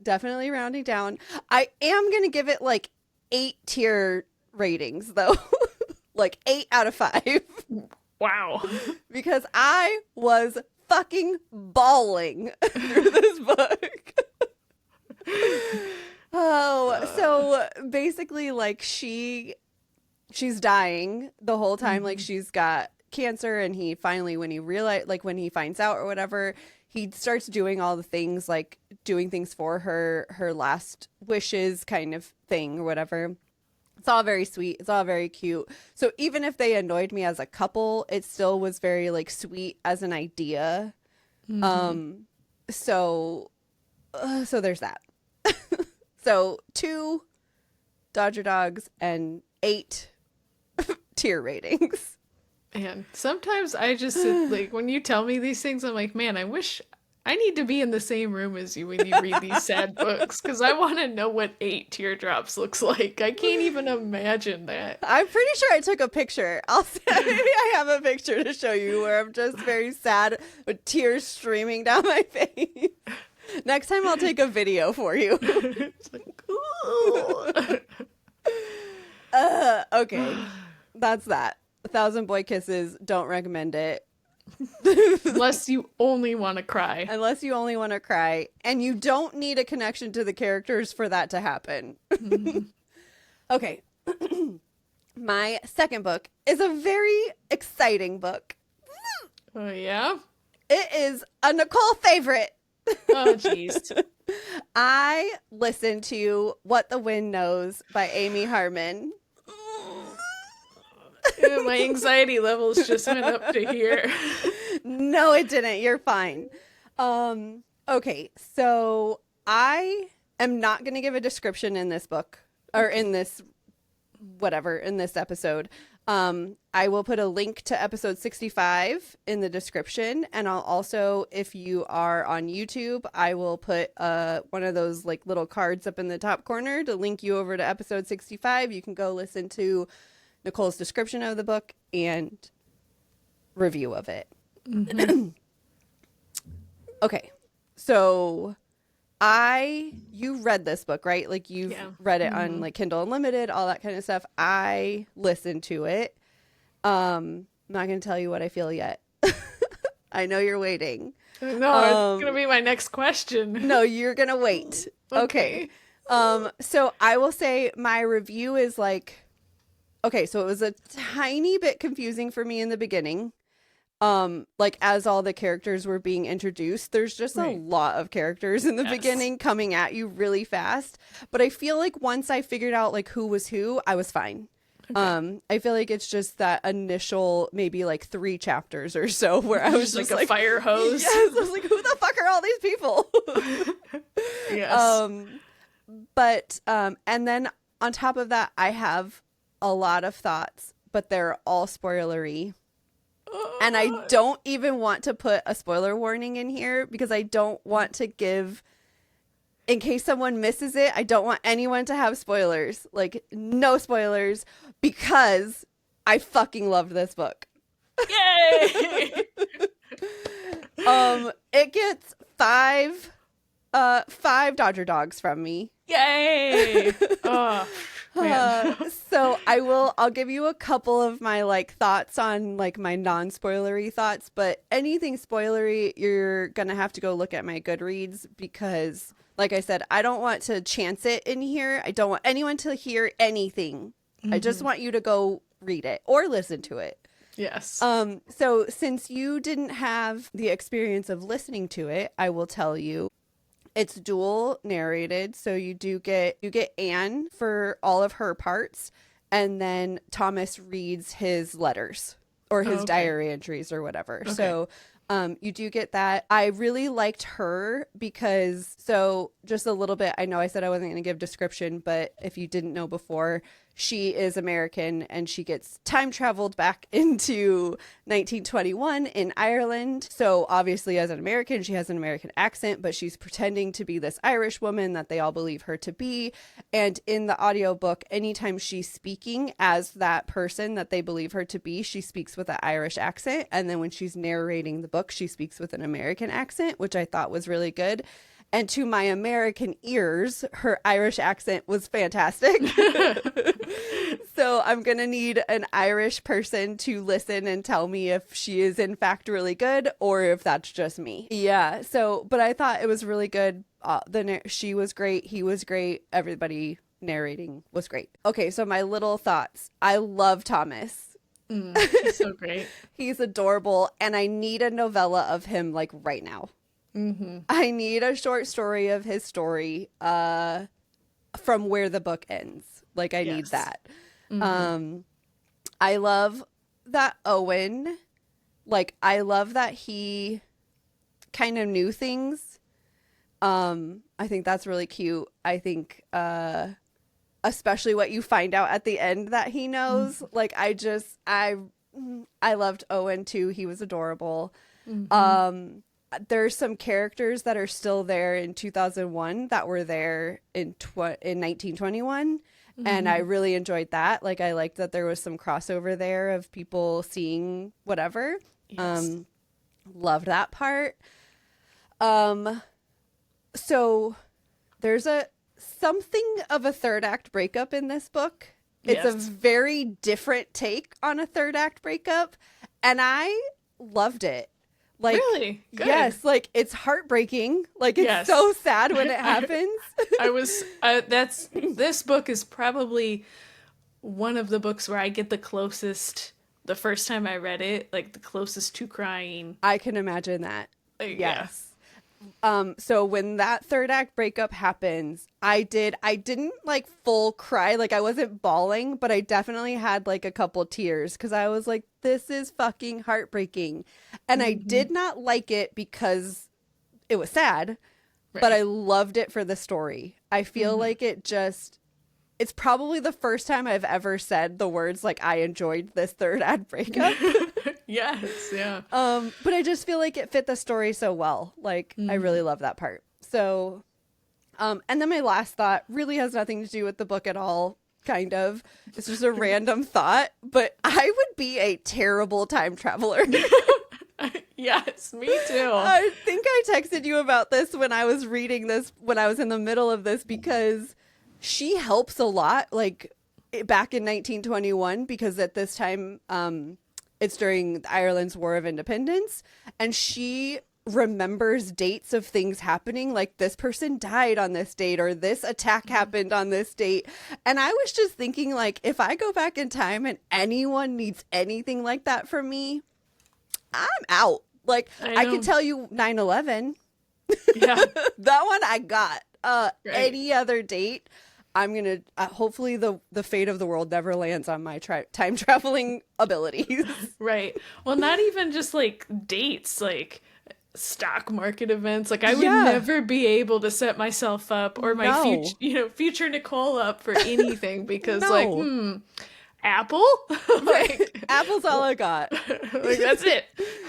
Definitely rounding down. I am going to give it like 8 tier ratings, though. Like 8 out of 5. Wow. Because I was fucking bawling through this book. Oh, so basically, like, she's dying the whole time. Like, she's got cancer, and he finally, when he finds out or whatever, he starts doing all the things, like doing things for her last wishes kind of thing or whatever. It's all very sweet. It's all very cute. So even if they annoyed me as a couple, it still was very like sweet as an idea. So there's that. So 2 Dodger dogs and 8 tier ratings. And sometimes I just like when you tell me these things, I'm like, man, I wish I need to be in the same room as you when you read these sad books because I want to know what 8 teardrops looks like. I can't even imagine that. I'm pretty sure I took a picture. Maybe I have a picture to show you where I'm just very sad with tears streaming down my face. Next time I'll take a video for you. It's like, ooh. Okay. That's that. 1,000 Boy Kisses. Don't recommend it. Unless you only want to cry. Unless you only want to cry. And you don't need a connection to the characters for that to happen. Okay. My second book is a very exciting book. Oh, yeah? It is a Nicole favorite. Oh, jeez. I listened to What the Wind Knows by Amy Harmon. My anxiety levels just went up to here. No, it didn't. You're fine. Okay, so I am not going to give a description in this book or in this episode. I will put a link to episode 65 in the description, and I'll also, if you are on YouTube, I will put one of those like little cards up in the top corner to link you over to episode 65. You can go listen to Nicole's description of the book and review of it. Mm-hmm. Okay, so you read this book, right? Like you've read it on like Kindle Unlimited, all that kind of stuff. I listened to it. I'm not going to tell you what I feel yet. I know you're waiting. No, it's going to be my next question. No, you're going to wait. Okay. So I will say my review is like, okay, so it was a tiny bit confusing for me in the beginning. Like as all the characters were being introduced, there's just a lot of characters in the beginning coming at you really fast. But I feel like once I figured out like who was who, I was fine. Okay. I feel like it's just that initial maybe like 3 chapters or so where I was just like a fire hose. Yes, I was like, who the fuck are all these people? Yes. But and then on top of that, I have a lot of thoughts, but they're all spoilery. And I don't even want to put a spoiler warning in here because I don't want to give in case someone misses it, I don't want anyone to have spoilers. Like, no spoilers, because I fucking loved this book. Yay! It gets five Dodger dogs from me. Yay! Oh, man. So I'll give you a couple of my like thoughts on like my non-spoilery thoughts, but anything spoilery, you're gonna have to go look at my Goodreads, because like I said, I don't want to chance it in here. I don't want anyone to hear anything. I just want you to go read it or listen to it. Yes. So since you didn't have the experience of listening to it, I will tell you it's dual narrated. So you get Anne for all of her parts, and then Thomas reads his letters or his diary entries or whatever. Okay. So you do get that. I really liked her because, so just a little bit, I know I said I wasn't going to give description, but if you didn't know before, she is American and she gets time traveled back into 1921 in Ireland. So obviously as an American, she has an American accent, but she's pretending to be this Irish woman that they all believe her to be. And in the audiobook, anytime she's speaking as that person that they believe her to be, she speaks with an Irish accent. And then when she's narrating the book, she speaks with an American accent, which I thought was really good. And to my American ears, her Irish accent was fantastic. So I'm going to need an Irish person to listen and tell me if she is in fact really good or if that's just me. Yeah. So, but I thought it was really good. She was great. He was great. Everybody narrating was great. Okay. So my little thoughts. I love Thomas. He's so great. He's adorable. And I need a novella of him like right now. Mm-hmm. I need a short story of his story from where the book ends. Like, I need that. Mm-hmm. I love that Owen, like, I love that he kind of knew things. I think that's really cute. I think especially what you find out at the end that he knows. Mm-hmm. Like, I loved Owen too. He was adorable. Mm-hmm. There's some characters that are still there in 2001 that were there in 1921. Mm-hmm. And I really enjoyed that. Like, I liked that there was some crossover there of people seeing whatever. Yes. Loved that part. So there's something of a third act breakup in this book. It's a very different take on a third act breakup. And I loved it. Like, really? Good. Yes, like, it's heartbreaking. Like, it's so sad when it happens. This book is probably one of the books where I get the closest, the first time I read it, like, the closest to crying. I can imagine that. Yes. So when that third act breakup happens, I didn't like full cry, like I wasn't bawling, but I definitely had like a couple tears because I was like, this is fucking heartbreaking. And I did not like it because it was sad, but I loved it for the story. I feel like it's probably the first time I've ever said the words like I enjoyed this third act breakup. Yes, yeah. But I just feel like it fit the story so well. Like, I really love that part. So, and then my last thought really has nothing to do with the book at all, kind of. It's just a random thought, but I would be a terrible time traveler. Yes, me too. I think I texted you about this when I was reading this, when I was in the middle of this, because she helps a lot, like, back in 1921, because at this time, it's during Ireland's War of Independence, and she remembers dates of things happening, like this person died on this date or this attack happened on this date. And I was just thinking, like, if I go back in time and anyone needs anything like that from me, I'm out. Like, I can tell you 9/11. Yeah. That one I got. Any other date, I'm going to, hopefully the fate of the world never lands on my time traveling abilities. Right. Well, not even just like dates, like stock market events. Like, I would never be able to set myself up or my future Nicole up for anything because Apple? Like, Apple's all I got. Like, that's it.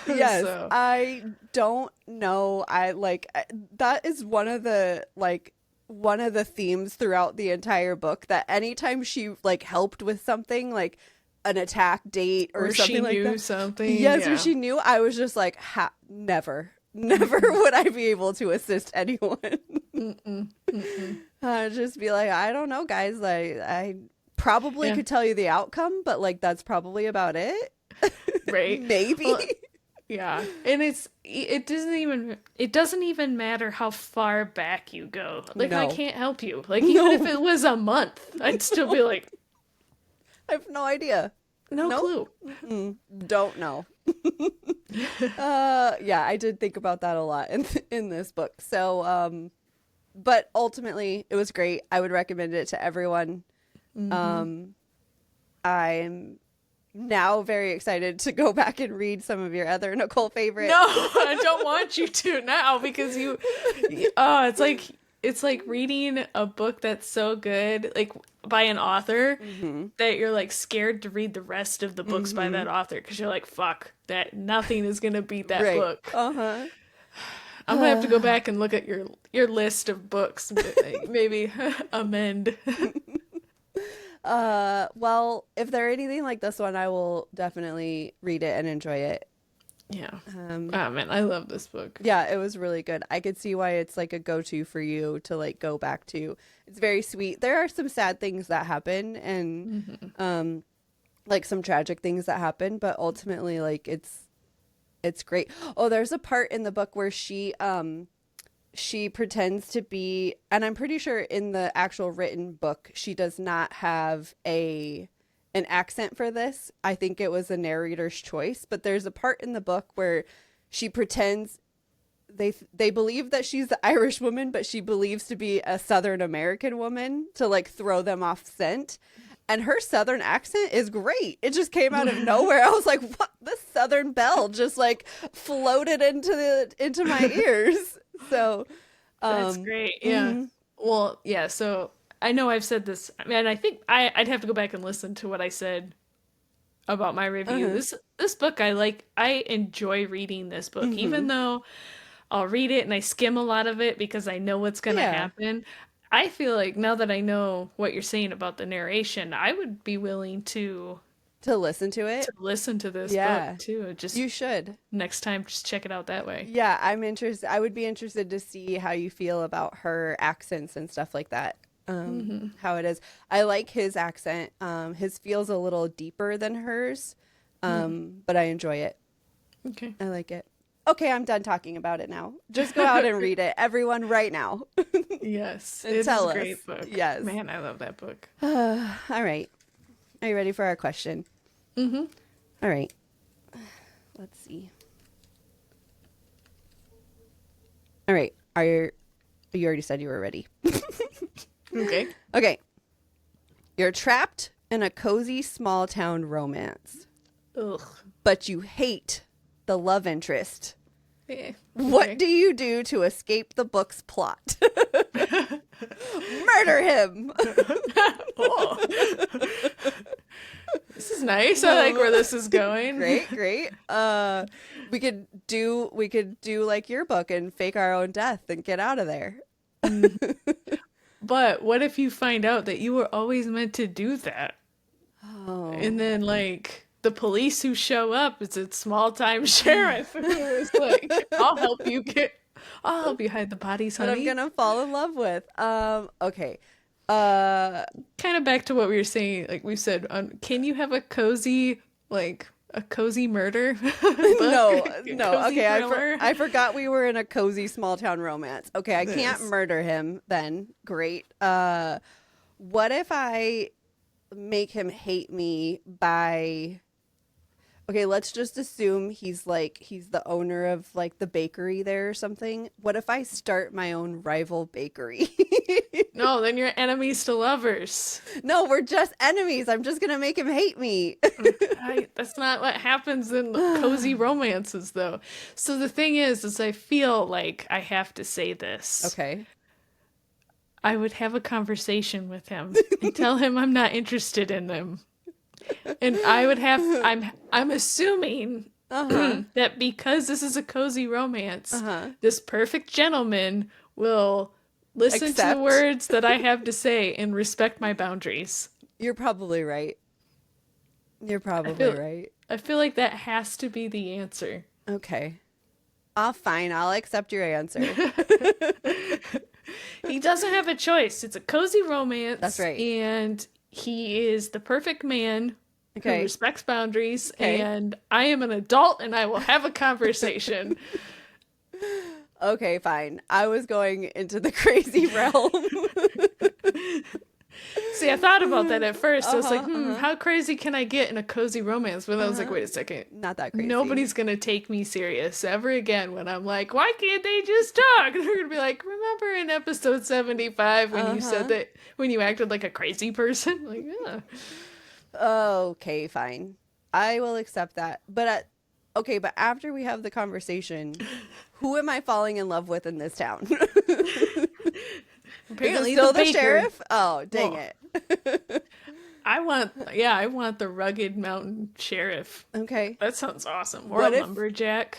Yes. So. I don't know. That is one of the, like, one of the themes throughout the entire book, that anytime she like helped with something like an attack date or something like that. Or she knew something. Yes, yeah. or she knew, I was just like, never would I be able to assist anyone. I'd just be like, I don't know, guys. I probably could tell you the outcome, but like that's probably about it. Right. Maybe. Well, yeah. And it doesn't even matter how far back you go. Like, I No. can't help you. Like, even if it was a month, I'd still be like, I have no idea. no Nope. clue. Don't know. Yeah, I did think about that a lot in this book. So, but ultimately, it was great. I would recommend it to everyone. I'm now very excited to go back and read some of your other Nicole favorites. No, I don't want you to now because it's like reading a book that's so good, like by an author, that you're like scared to read the rest of the books by that author because you're like, fuck, that nothing is gonna beat that Right. book. Uh-huh. I'm gonna have to go back and look at your list of books, maybe amend. Well, if they're anything like this one, I will definitely read it and enjoy it. Yeah. Oh man, I love this book. Yeah, it was really good. I could see why it's like a go-to for you to like go back to. It's very sweet. There are some sad things that happen and like some tragic things that happen, but ultimately like it's great. Oh, there's a part in the book where she pretends to be, and I'm pretty sure in the actual written book she does not have an accent for this. I think it was a narrator's choice, but there's a part in the book where she pretends they believe that she's the Irish woman, but she believes to be a Southern American woman to like throw them off scent. And her Southern accent is great. It just came out of nowhere. I was like, what? This Southern belle just like floated into my ears. So that's great. Yeah. Well, yeah. So I know I've said this. I mean, I think I'd have to go back and listen to what I said about my review. This book, I enjoy reading this book, even though I'll read it and I skim a lot of it because I know what's going to happen. I feel like now that I know what you're saying about the narration, I would be willing to listen to it. To listen to this book too. Just you should. Next time, just check it out that way. Yeah, I'm interested. I would be interested to see how you feel about her accents and stuff like that. How it is. I like his accent. His feels a little deeper than hers, but I enjoy it. Okay. I like it. Okay, I'm done talking about it now. Just go out and read it, everyone, right now. Yes, it's a great book. Yes, man, I love that book. All right, are you ready for our question? All right. Let's see. All right. You already said you were ready. Okay. Okay. You're trapped in a cozy small town romance. Ugh. But you hate the love interest. Yeah. What do you do to escape the book's plot? Murder him. Oh. This is nice. I like where this is going. Great. We could do like your book and fake our own death and get out of there. But what if you find out that you were always meant to do that? Oh. And then like the police who show up is a small time sheriff who is like, I'll help you hide the bodies, honey. That I'm gonna fall in love with. Okay. Kind of back to what we were saying, like we said, can you have a cozy murder book? No. Cozy Okay, thriller? I forgot we were in a cozy small town romance. Okay, I can't murder him then. Great. What if I make him hate me by... Okay, let's just assume he's the owner of like the bakery there or something. What if I start my own rival bakery? No, then you're enemies to lovers. No, we're just enemies. I'm just gonna make him hate me. That's not what happens in cozy romances, though. So the thing is I feel like I have to say this. Okay. I would have a conversation with him and tell him I'm not interested in them. And I would have, I'm assuming that because this is a cozy romance, this perfect gentleman will Listen to the Accept. words that I have to say and respect my boundaries. You're probably right. You're probably feel- right. I feel like that has to be the answer. Okay. Fine. I'll accept your answer. He doesn't have a choice. It's a cozy romance. That's right. And he is the perfect man who Okay. respects boundaries. Okay. And I am an adult and I will have a conversation. Okay, fine. I was going into the crazy realm. See, I thought about that at first. I was like, how crazy can I get in a cozy romance? But I was like, wait a second. Not that crazy. Nobody's going to take me serious ever again when I'm like, why can't they just talk? They're going to be like, remember in episode 75 when you said that, when you acted like a crazy person? Like, yeah. Okay, fine. I will accept that. But okay, but after we have the conversation, who am I falling in love with in this town? Apparently Is it still the baker. sheriff? Oh, dang it. I want the rugged mountain sheriff. Okay. That sounds awesome. Or What a if- lumberjack.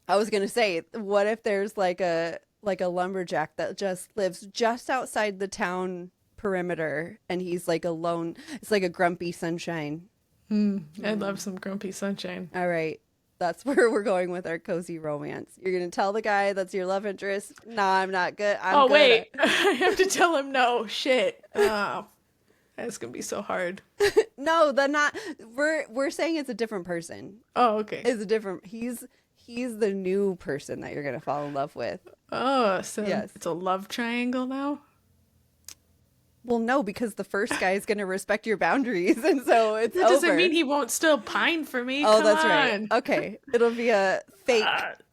I was gonna say, what if there's like a lumberjack that just lives just outside the town perimeter, and he's like alone? It's like a grumpy sunshine. I'd love some grumpy sunshine. All right, that's where we're going with our cozy romance. You're gonna tell the guy that's your love interest, nah, I'm not good. I'm good. Wait, I have to tell him no. Shit. Oh, that's gonna be so hard. No, they're not. We're saying it's a different person. Oh, okay. It's a different. He's the new person that you're gonna fall in love with. Oh, so Yes. it's a love triangle now? Well, no, because the first guy is gonna respect your boundaries, and so it's That doesn't over. mean he won't still pine for me. Oh, Come that's on. right. Okay, it'll be a fake.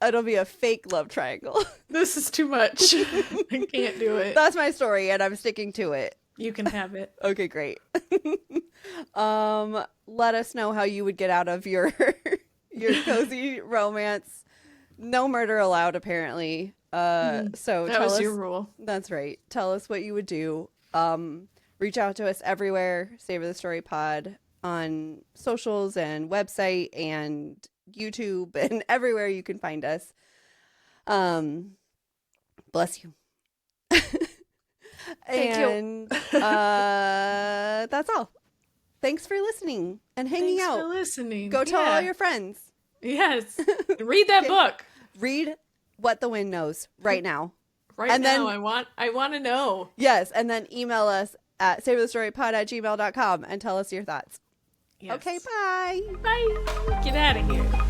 It'll be a fake love triangle. This is too much. I can't do it. That's my story, and I'm sticking to it. You can have it. Okay, great. Let us know how you would get out of your cozy romance. No murder allowed, apparently. So That tell was us. your rule. That's right. Tell us what you would do. Reach out to us everywhere. Savor the Story Pod on socials and website and YouTube and everywhere you can find us. Bless you. Thank you. And that's all. Thanks for listening and hanging Thanks out. for listening. Go tell Yeah. all your friends. Yes. Read that book. Read What the Wind Knows right now. Right And now. then- I want to know. Yes, and then email us at savethestorypod@gmail.com and tell us your thoughts. Yes. Okay, bye. Bye. Get out of here.